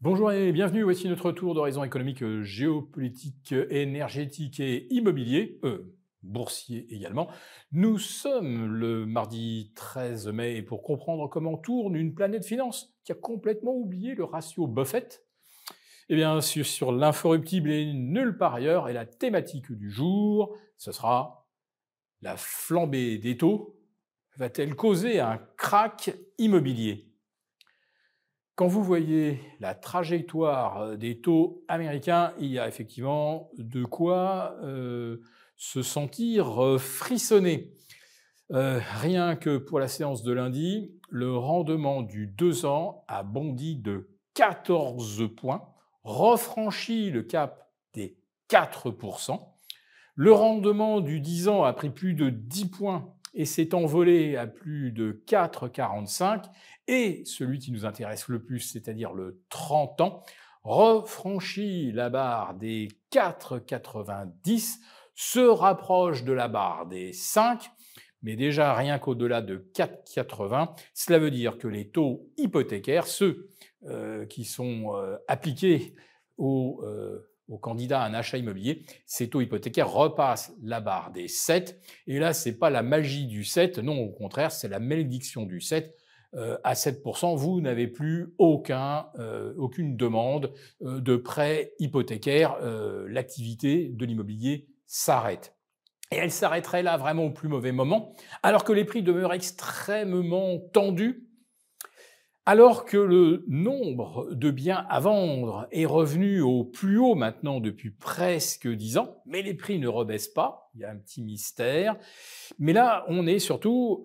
Bonjour et bienvenue, voici notre tour d'horizon économique, géopolitique, énergétique et immobilier, boursier également. Nous sommes le mardi 13 mai et pour comprendre comment tourne une planète finance qui a complètement oublié le ratio Buffett, eh bien sur l'inforruptible et nulle part ailleurs et la thématique du jour, ce sera la flambée des taux va-t-elle causer un crack immobilier? Quand vous voyez la trajectoire des taux américains, il y a effectivement de quoi se sentir frissonner. Rien que pour la séance de lundi, le rendement du 2 ans a bondi de 14 points, refranchi le cap des 4%. Le rendement du 10 ans a pris plus de 10 points et s'est envolé à plus de 4,45. Et celui qui nous intéresse le plus, c'est-à-dire le 30 ans, refranchit la barre des 4,90, se rapproche de la barre des 5, mais déjà rien qu'au-delà de 4,80, cela veut dire que les taux hypothécaires, ceux qui sont appliqués aux candidats à un achat immobilier, ces taux hypothécaires repassent la barre des 7. Et là, ce n'est pas la magie du 7, non, au contraire, c'est la malédiction du 7. À 7%, vous n'avez plus aucune demande de prêt hypothécaire. L'activité de l'immobilier s'arrête. Et elle s'arrêterait là vraiment au plus mauvais moment, alors que les prix demeurent extrêmement tendus, alors que le nombre de biens à vendre est revenu au plus haut maintenant depuis presque 10 ans, mais les prix ne rebaissent pas, il y a un petit mystère. Mais là, on est surtout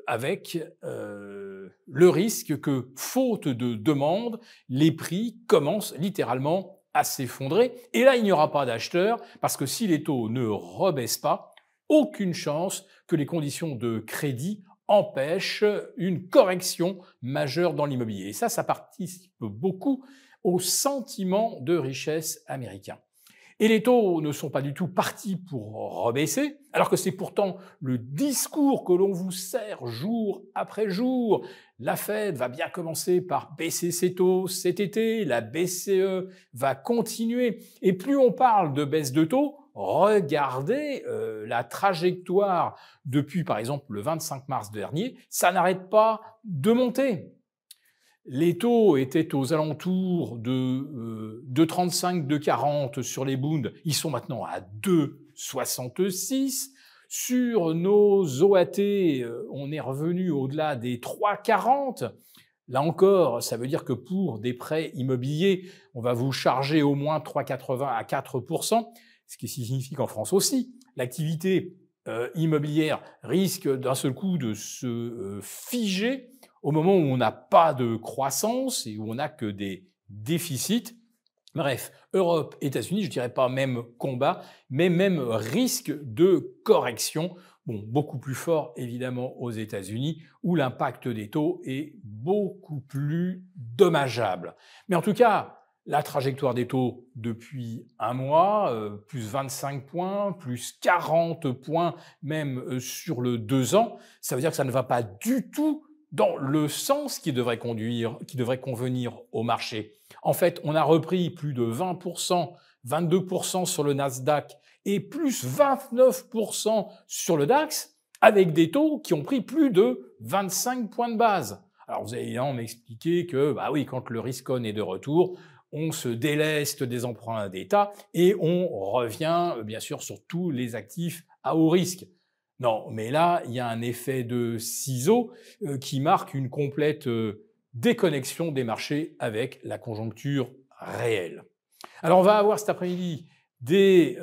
avec le risque que, faute de demande, les prix commencent littéralement à s'effondrer. Et là, il n'y aura pas d'acheteurs, parce que si les taux ne rebaissent pas, aucune chance que les conditions de crédit empêche une correction majeure dans l'immobilier. Et ça participe beaucoup au sentiment de richesse américain. Et les taux ne sont pas du tout partis pour rebaisser, alors que c'est pourtant le discours que l'on vous sert jour après jour. La Fed va bien commencer par baisser ses taux cet été, la BCE va continuer. Et plus on parle de baisse de taux, regardez la trajectoire depuis par exemple le 25 mars dernier, ça n'arrête pas de monter. Les taux étaient aux alentours de 2,35, 2,40 sur les Bunds. Ils sont maintenant à 2,66. Sur nos OAT, on est revenu au-delà des 3,40. Là encore, ça veut dire que pour des prêts immobiliers, on va vous charger au moins 3,80 à 4%, ce qui signifie qu'en France aussi, l'activité immobilière risque d'un seul coup de se figer au moment où on n'a pas de croissance et où on n'a que des déficits. Bref, Europe, États-Unis, je dirais pas même combat, mais même risque de correction. Bon, beaucoup plus fort évidemment aux États-Unis, où l'impact des taux est beaucoup plus dommageable. Mais en tout cas, la trajectoire des taux depuis un mois, plus 25 points, plus 40 points même sur le 2 ans, ça veut dire que ça ne va pas du tout dans le sens qui devrait convenir au marché. En fait, on a repris plus de 20%, 22% sur le Nasdaq et plus 29% sur le DAX, avec des taux qui ont pris plus de 25 points de base. Alors vous allez évidemment m'expliquer que, bah oui, quand le risk-on est de retour, on se déleste des emprunts d'État et on revient bien sûr sur tous les actifs à haut risque. Non, mais là, il y a un effet de ciseau qui marque une complète déconnexion des marchés avec la conjoncture réelle. Alors on va avoir cet après-midi des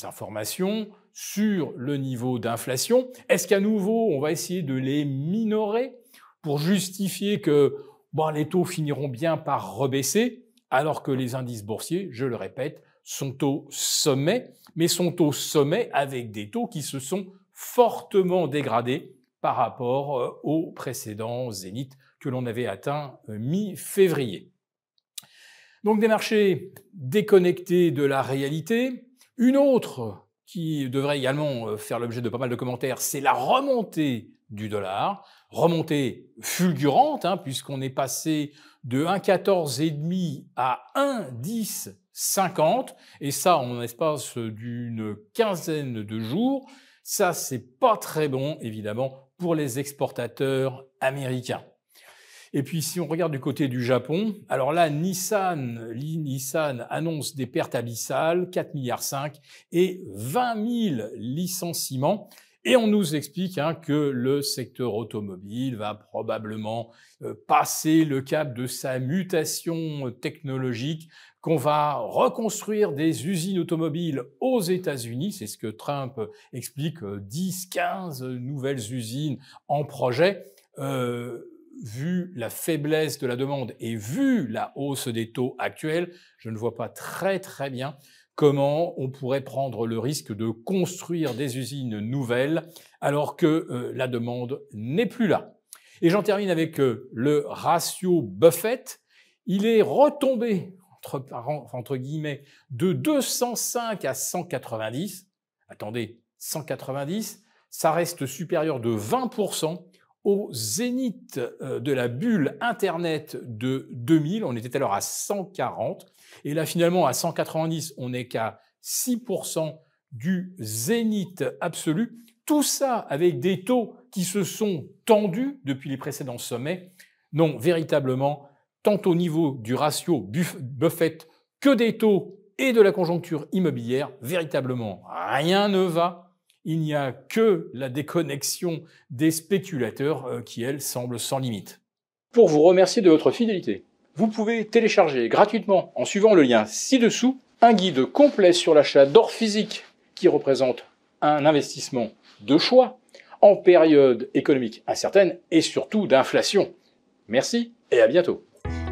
informations sur le niveau d'inflation. Est-ce qu'à nouveau, on va essayer de les minorer pour justifier que les taux finiront bien par rebaisser, alors que les indices boursiers, je le répète, sont au sommet, mais sont au sommet avec des taux qui se sont fortement dégradés par rapport au précédent zénith que l'on avait atteint mi-février. Donc des marchés déconnectés de la réalité. Une autre qui devrait également faire l'objet de pas mal de commentaires, c'est la remontée du dollar, remontée fulgurante, hein, puisqu'on est passé de 1,14,5 à 1,10,50, et ça en l'espace d'une quinzaine de jours. Ça, c'est pas très bon, évidemment, pour les exportateurs américains. Et puis, si on regarde du côté du Japon, alors là, Nissan annonce des pertes abyssales, 4,5 milliards et 20 000 licenciements. Et on nous explique que le secteur automobile va probablement passer le cap de sa mutation technologique, qu'on va reconstruire des usines automobiles aux États-Unis. C'est ce que Trump explique, 10, 15 nouvelles usines en projet. Vu la faiblesse de la demande et vu la hausse des taux actuels, je ne vois pas très bien comment on pourrait prendre le risque de construire des usines nouvelles alors que la demande n'est plus là. Et j'en termine avec le ratio Buffett. Il est retombé, entre guillemets, de 205 à 190. Attendez, 190, ça reste supérieur de 20% au zénith de la bulle Internet de 2000. On était alors à 140. Et là, finalement, à 190, on n'est qu'à 6% du zénith absolu. Tout ça avec des taux qui se sont tendus depuis les précédents sommets. Non, véritablement, tant au niveau du ratio Buffett que des taux et de la conjoncture immobilière, véritablement, rien ne va. Il n'y a que la déconnexion des spéculateurs qui, elle, semble sans limite. Pour vous remercier de votre fidélité, vous pouvez télécharger gratuitement, en suivant le lien ci-dessous, un guide complet sur l'achat d'or physique qui représente un investissement de choix en période économique incertaine et surtout d'inflation. Merci et à bientôt.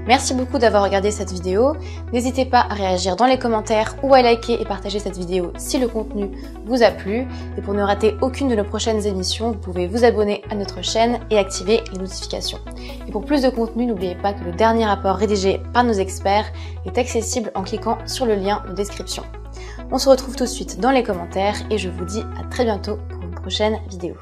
Merci beaucoup d'avoir regardé cette vidéo. N'hésitez pas à réagir dans les commentaires ou à liker et partager cette vidéo si le contenu vous a plu. Et pour ne rater aucune de nos prochaines émissions, vous pouvez vous abonner à notre chaîne et activer les notifications. Et pour plus de contenu, n'oubliez pas que le dernier rapport rédigé par nos experts est accessible en cliquant sur le lien de description. On se retrouve tout de suite dans les commentaires et je vous dis à très bientôt pour une prochaine vidéo.